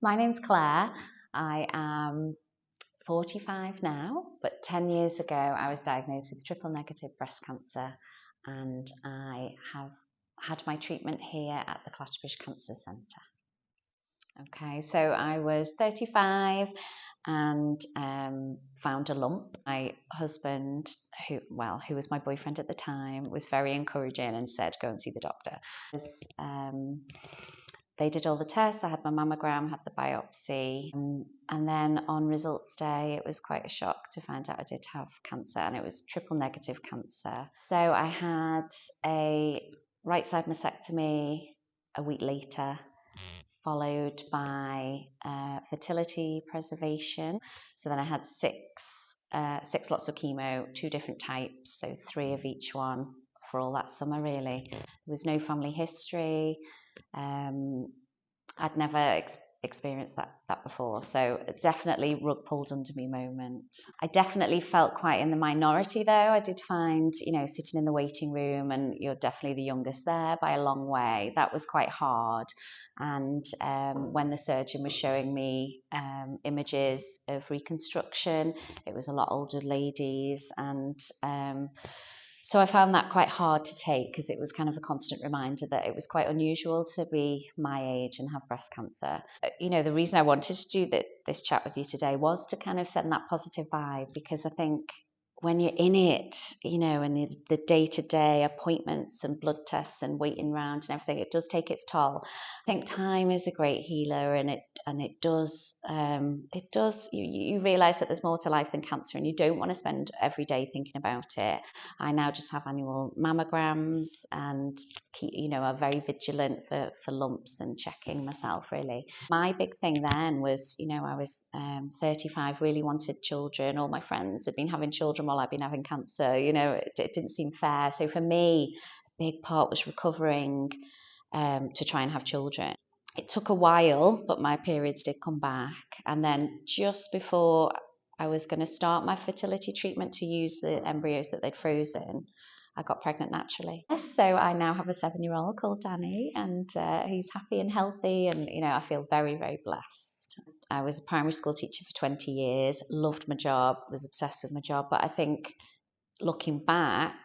My name's Claire. I am 45 now, but 10 years ago I was diagnosed with triple negative breast cancer, and I have had my treatment here at the Clatterbridge Cancer Centre. Okay, so I was 35 and found a lump. My husband, who was my boyfriend at the time, was very encouraging and said, go and see the doctor. They did all the tests. I had my mammogram, had the biopsy, and then on results day, it was quite a shock to find out I did have cancer, and it was triple negative cancer. So I had a right side mastectomy a week later, followed by fertility preservation. So then I had six lots of chemo, 2 different types, so 3 of each one for all that summer really. There was no family history. I'd never experienced that before, so definitely rug pulled under me moment. I definitely felt quite in the minority though. I did find, sitting in the waiting room and you're definitely the youngest there by a long way. That was quite hard. And when the surgeon was showing me images of reconstruction, it was a lot older ladies, and so I found that quite hard to take because it was kind of a constant reminder that it was quite unusual to be my age and have breast cancer. The reason I wanted to do this chat with you today was to kind of send that positive vibe, because I think when you're in it, and the day-to-day appointments and blood tests and waiting around and everything, it does take its toll. I think time is a great healer, and it does you realize that there's more to life than cancer, and you don't want to spend every day thinking about it. I now just have annual mammograms and are very vigilant for lumps and checking myself really. My big thing then was, I was 35, really wanted children. All my friends had been having children while I'd been having cancer. It didn't seem fair. So for me, a big part was recovering to try and have children. It took a while, but my periods did come back. And then just before I was going to start my fertility treatment to use the embryos that they'd frozen, I got pregnant naturally. So I now have a 7-year-old called Danny, and he's happy and healthy, and I feel very, very blessed. I was a primary school teacher for 20 years, loved my job, was obsessed with my job, but I think looking back,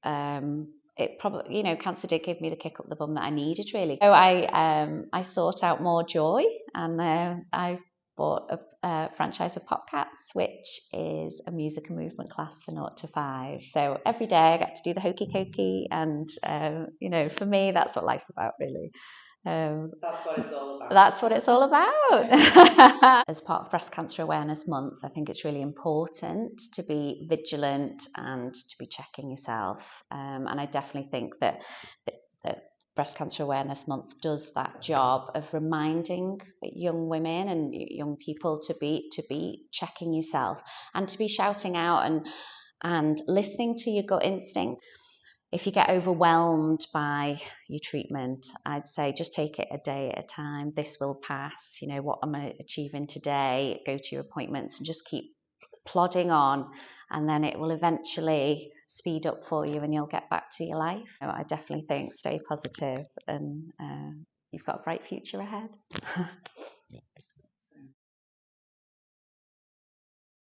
it probably, cancer did give me the kick up the bum that I needed really. So I sought out more joy, and I bought a franchise of Popcats, which is a music and movement class for 0 to 5. So every day I get to do the hokey cokey, and for me that's what life's about really. That's what it's all about. That's what it's all about. As part of Breast Cancer Awareness Month, I think it's really important to be vigilant and to be checking yourself. And I definitely think that Breast Cancer Awareness Month does that job of reminding young women and young people to be checking yourself, and to be shouting out and listening to your gut instinct. If you get overwhelmed by your treatment, I'd say just take it a day at a time. This will pass. What am I achieving today? Go to your appointments and just keep plodding on, and then it will eventually speed up for you and you'll get back to your life. I definitely think stay positive, and you've got a bright future ahead.